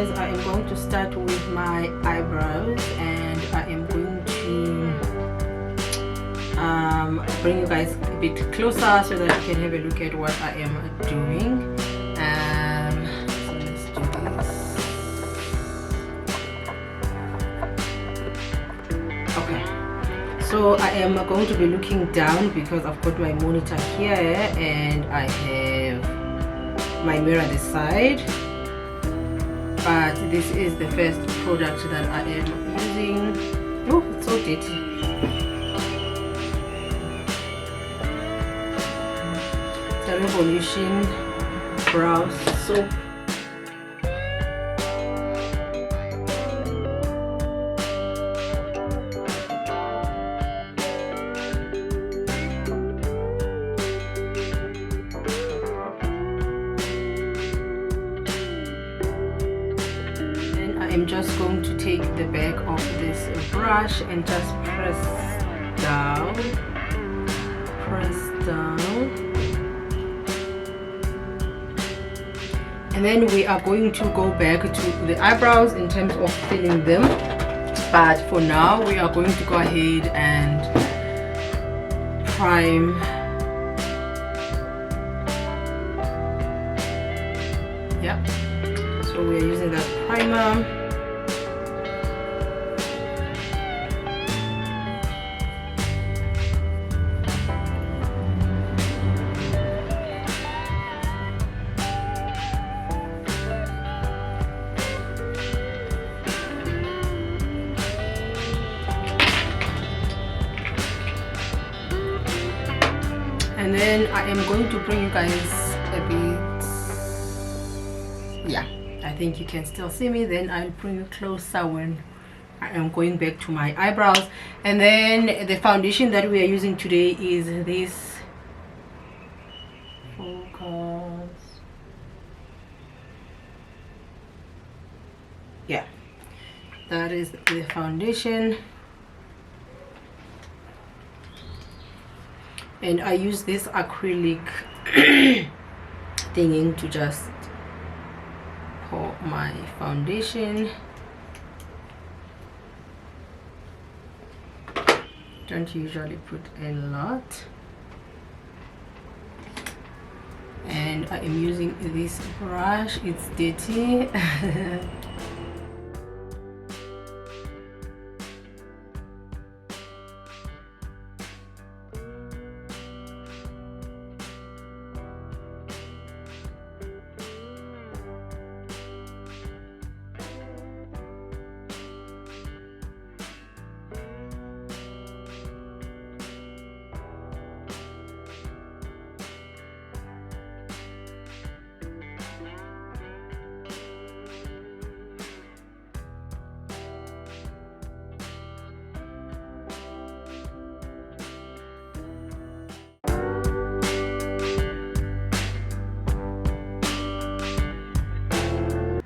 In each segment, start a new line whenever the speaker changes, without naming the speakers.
guys, I am going to start with my eyebrows, and I am going to bring you guys a bit closer so that you can have a look at what I am doing. So let's do this. Okay, so I am going to be looking down because I've got my monitor here and I have my mirror this side, but this is the first product that I am using. Oh, it's so dirty. It's a Revolution brow soap. I'm just going to take the back of this brush and just press down, and then we are going to go back to the eyebrows in terms of filling them. But for now, we are going to go ahead and prime. Yep. So we are using that primer. And then I am going to bring you guys a bit, yeah, I think you can still see me. Then I'll bring you closer when I am going back to my eyebrows. And then the foundation that we are using today is this Focus. Yeah, that is the foundation. And I use this acrylic thingy to just pour my foundation. Don't usually put a lot. And I am using this brush. It's dirty.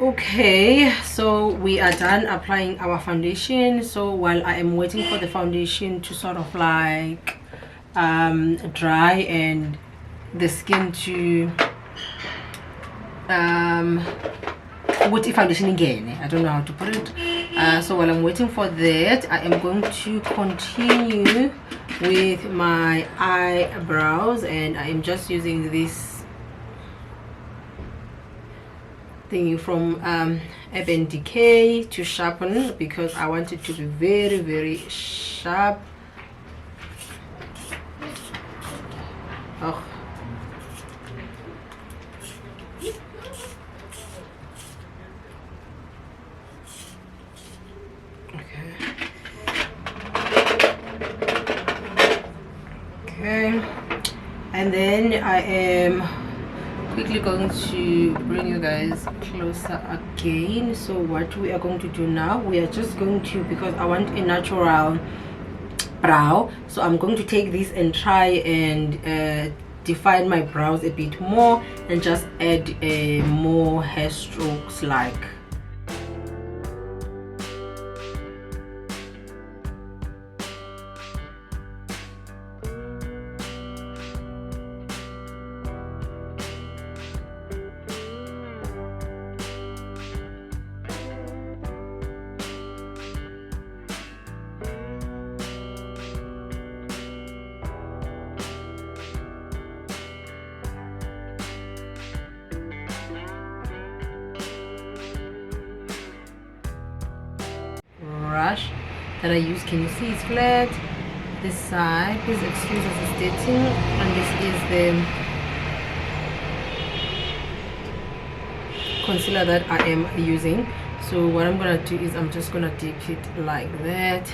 Okay, so we are done applying our foundation. So while I am waiting for the foundation to sort of like dry and the skin to what foundation again, I don't know how to put it. So while I'm waiting for that, I am going to continue with my eyebrows, and I am just using this thingy from Urban Decay to sharpen because I want it to be very, very sharp. Oh. Okay, and then I am quickly going to bring you guys closer again. So what we are going to do now, we are just going to, because I want a natural brow, so I'm going to take this and try and define my brows a bit more and just add more hair strokes like. brush that I use. Can you see it's flat? This side, please excuse us, it's dating, and this is the concealer that I am using. So what I'm gonna do is I'm just gonna dip it like that.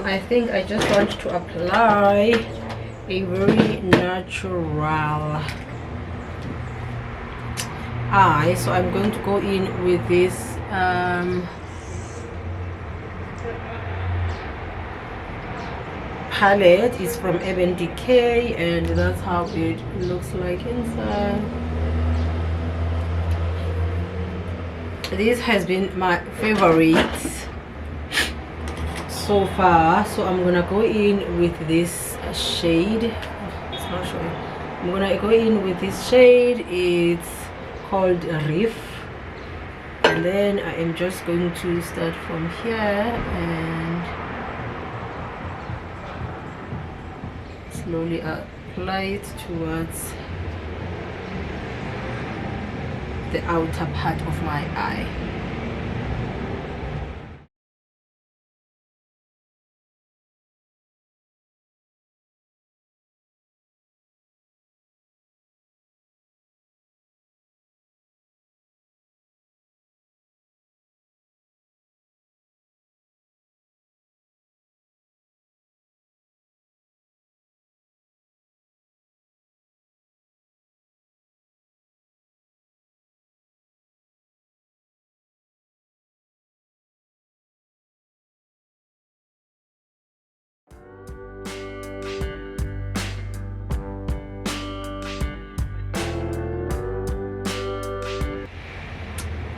I think I just want to apply a very natural eye, so I'm going to go in with this palette. Is from Urban Decay, and that's how it looks like inside. This has been my favorite so far, so I'm gonna go in with this shade. It's not showing. I'm gonna go in with this shade. It's called Reef, and then I am just going to start from here and slowly apply it towards the outer part of my eye.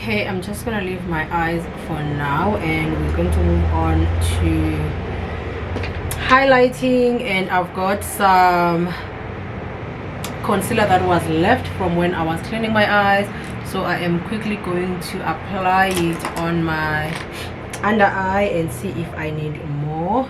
Okay, I'm just gonna leave my eyes for now, and we're going to move on to highlighting. And I've got some concealer that was left from when I was cleaning my eyes, so I am quickly going to apply it on my under eye and see if I need more.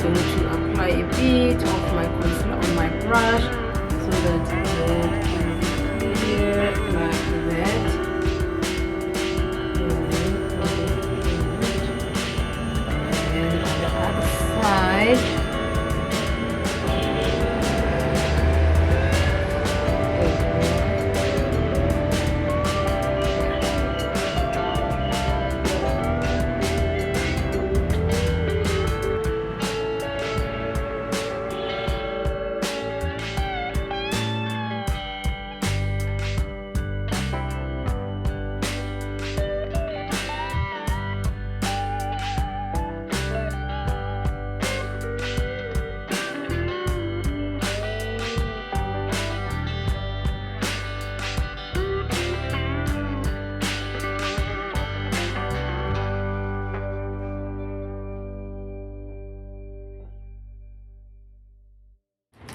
going to apply a bit of my concealer on my brush so that it can be clear like that. And on the other side.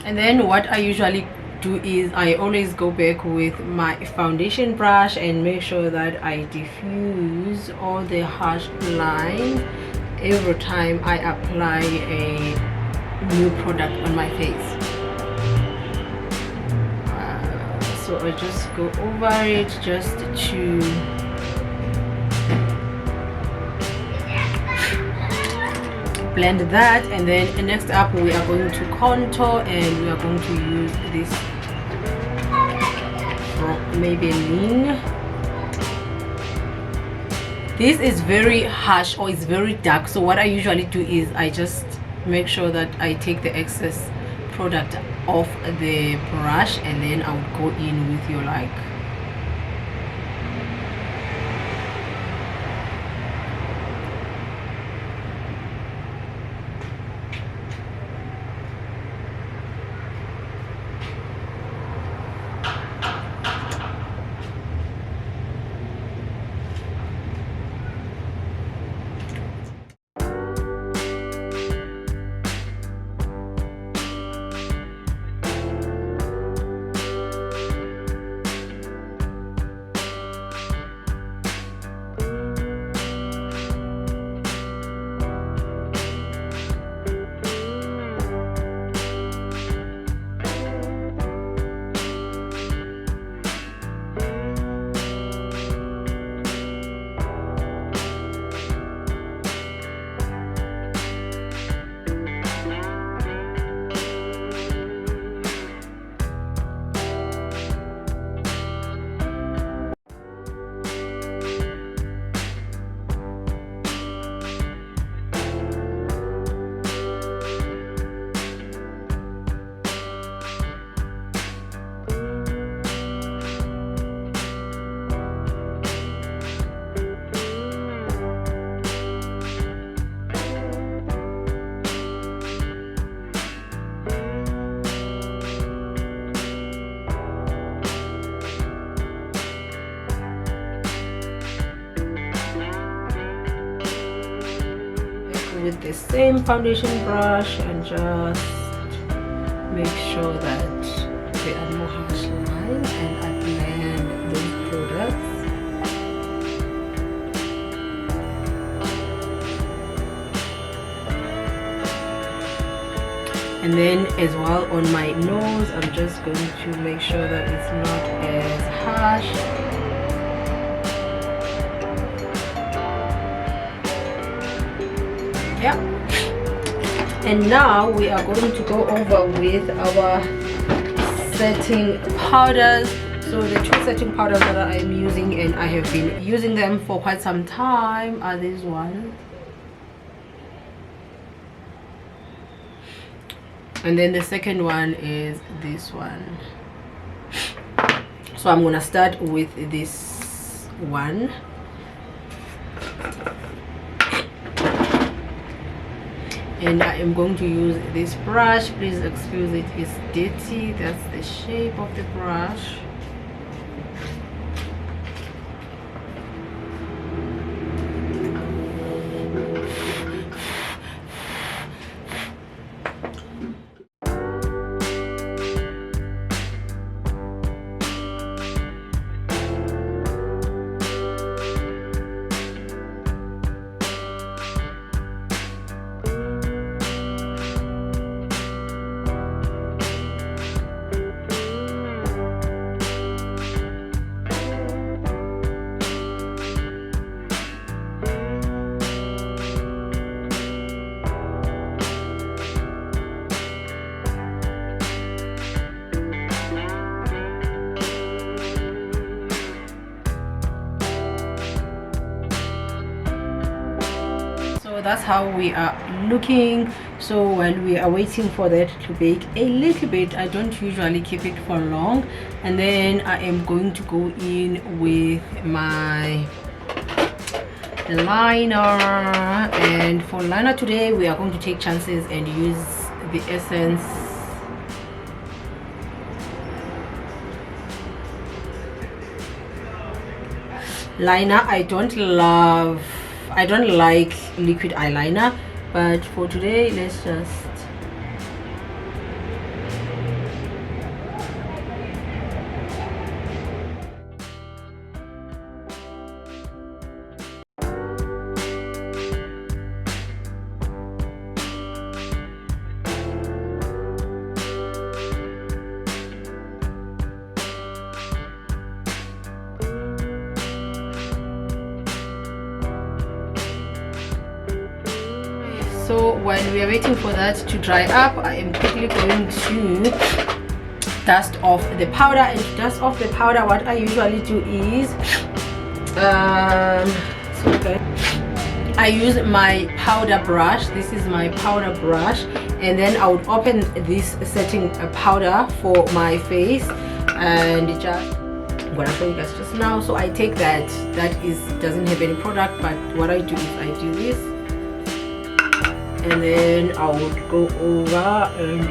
And then what I usually do is I always go back with my foundation brush and make sure that I diffuse all the harsh lines every time I apply a new product on my face. So I just go over it just to blend that, and then next up we are going to contour, and we are going to use this from Maybelline. This is very harsh, or it's very dark, so what I usually do is I just make sure that I take the excess product off the brush, and then I would go in with your like with the same foundation brush and just make sure that there are no harsh lines, and I blend those products. And then as well on my nose, I'm just going to make sure that it's not as harsh. Yeah, and now we are going to go over with our setting powders. So the two setting powders that I'm using, and I have been using them for quite some time, are these ones, and then the second one is this one. So I'm gonna start with this one. And I am going to use this brush. Please excuse it, it's dirty. That's the shape of the brush. that's how we are looking. So while we are waiting for that to bake a little bit, I don't usually keep it for long, and then I am going to go in with my liner. And for liner today, we are going to take chances and use the Essence liner. I don't like liquid eyeliner, but for today, let's just So while we are waiting for that to dry up, I am quickly going to dust off the powder. And to dust off the powder, what I usually do is I use my powder brush. This is my powder brush, and then I would open this setting powder for my face, and just I'm gonna show you guys just now. So I take that doesn't have any product, but what I do is I do this, and then I would go over and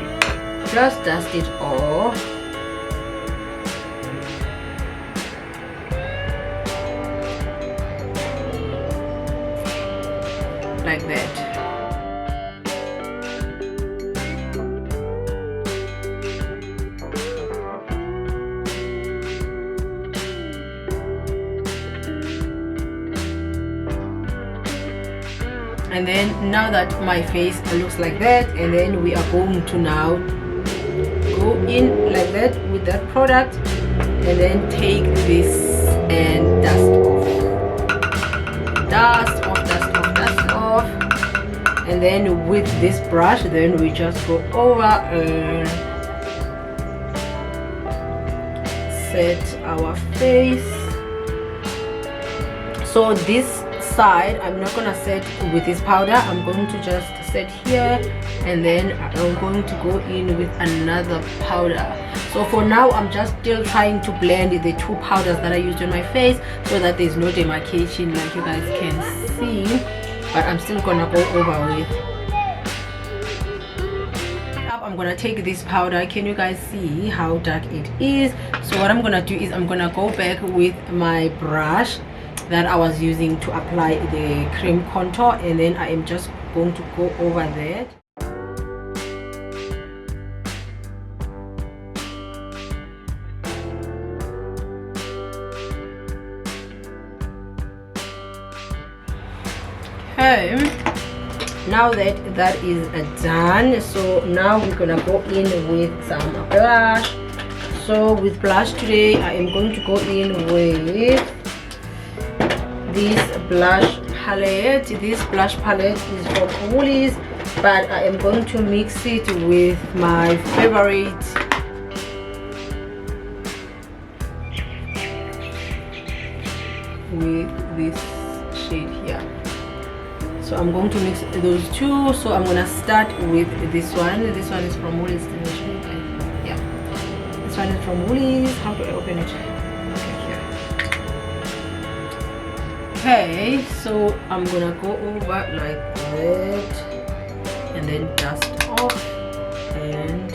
just dust it off like that. And then now that my face looks like that, and then we are going to now go in like that with that product, and then take this and dust off, and then with this brush, then we just go over and set our face. So this side I'm not gonna set with this powder, I'm going to just set here, and then I'm going to go in with another powder. So for now I'm just still trying to blend the two powders that I used on my face so that there's no demarcation like you guys can see, but I'm still gonna go over with. I'm gonna take this powder. Can you guys see how dark it is? So what I'm gonna do is I'm gonna go back with my brush that I was using to apply the cream contour, and then I am just going to go over that. Okay, now that is done, so now we're gonna go in with some blush. So with blush today, I am going to go in with this blush palette. This blush palette is from Woolies, but I am going to mix it with my favorite with this shade here. So I'm going to mix those two. So I'm gonna start with this one. This one is from Woolies. Yeah, this one is from Woolies. How do I open it? Okay, so I'm gonna go over like that, and then dust off, and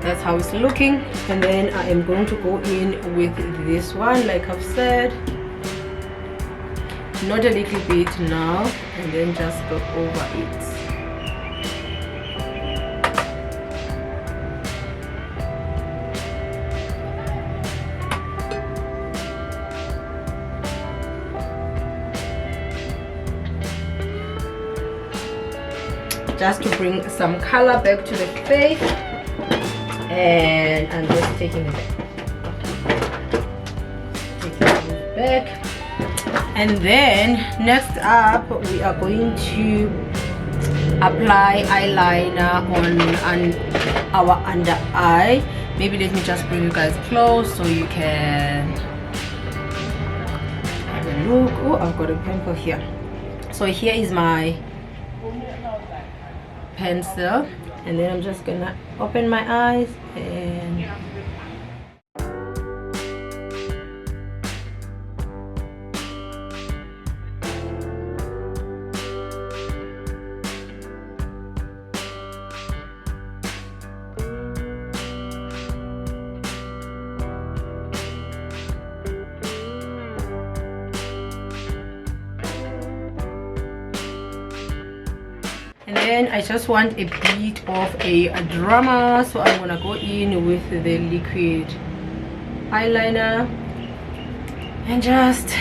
that's how it's looking. And then I am going to go in with this one, like I've said, not a little bit now, and then just go over it. Just to bring some color back to the face, and I'm just taking it back. And then next up we are going to apply eyeliner on our under eye. Maybe let me just bring you guys close so you can have a look. Oh, I've got a pimple here. So here is my pencil, and then I'm just gonna open my eyes and then I just want a bit of a drama, so I'm gonna go in with the liquid eyeliner and just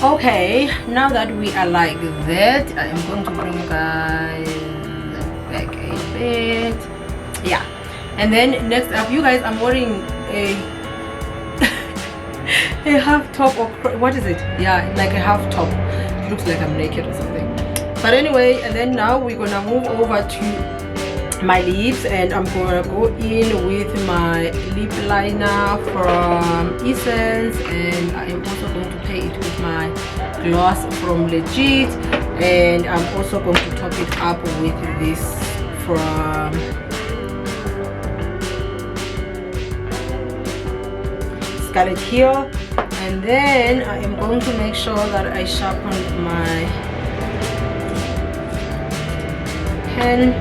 okay. Now that we are like that, I am going to bring you guys back a bit. Yeah, and then next up, you guys, I'm wearing a a half top, or what is it? Yeah, like a half top. It looks like I'm naked or something, but anyway. And then now we're gonna move over to my lips, and I'm gonna go in with my lip liner from Essence, and I am also going to pair it with my gloss from Legit, and I'm also going to top it up with this from Scarlet Hill. And then I am going to make sure that I sharpen my pen.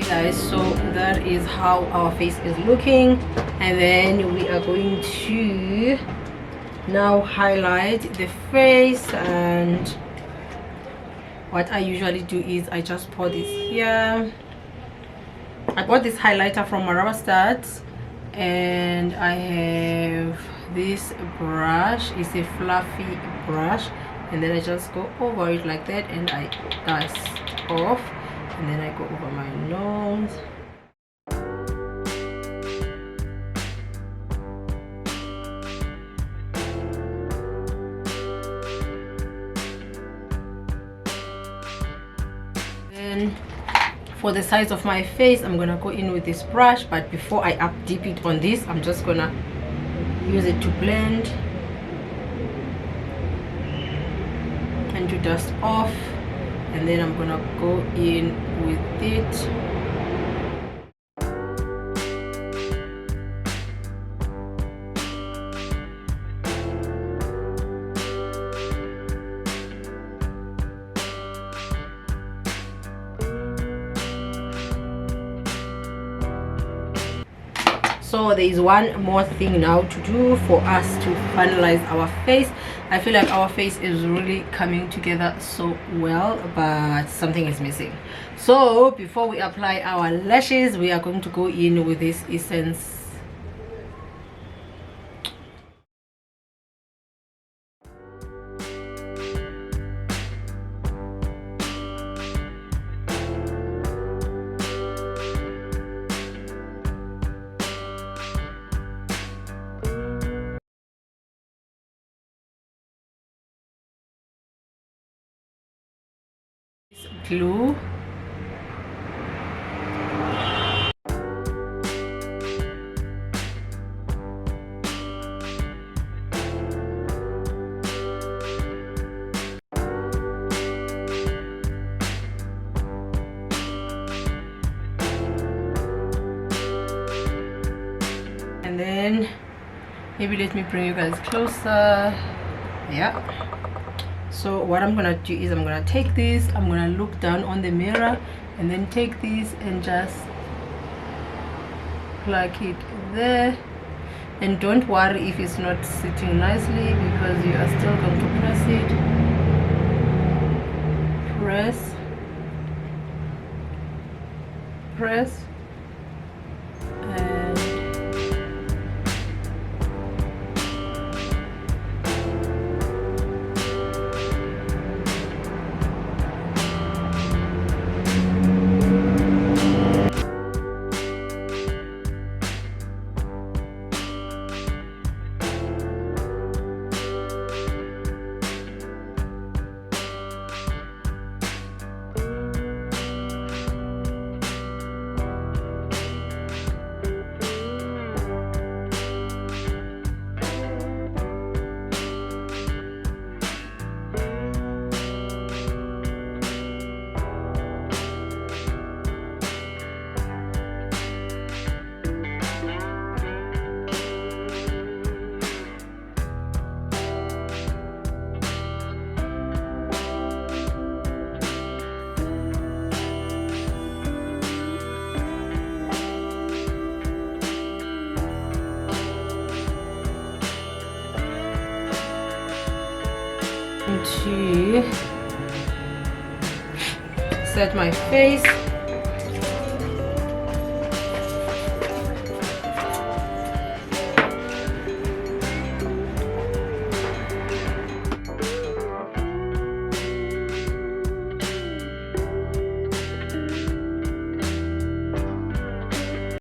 Guys, so that is how our face is looking, and then we are going to now highlight the face. And what I usually do is I just pour this here. I bought this highlighter from Marabastad, and I have this brush. It's a fluffy brush, and then I just go over it like that, and I dust off, and then I go over my nose. Then for the size of my face, I'm gonna go in with this brush, but before I up dip it on this, I'm just gonna use it to blend and to dust off, and then I'm gonna go in with it. So there is one more thing now to do for us to finalize our face. I feel like our face is really coming together so well, but something is missing. So before we apply our lashes, we are going to go in with this essence. Glue. And then maybe let me bring you guys closer. Yeah. So what I'm gonna do is I'm gonna take this, I'm gonna look down on the mirror, and then take this and just plug it there. And don't worry if it's not sitting nicely, because you are still going to press it. Press, and to set my face.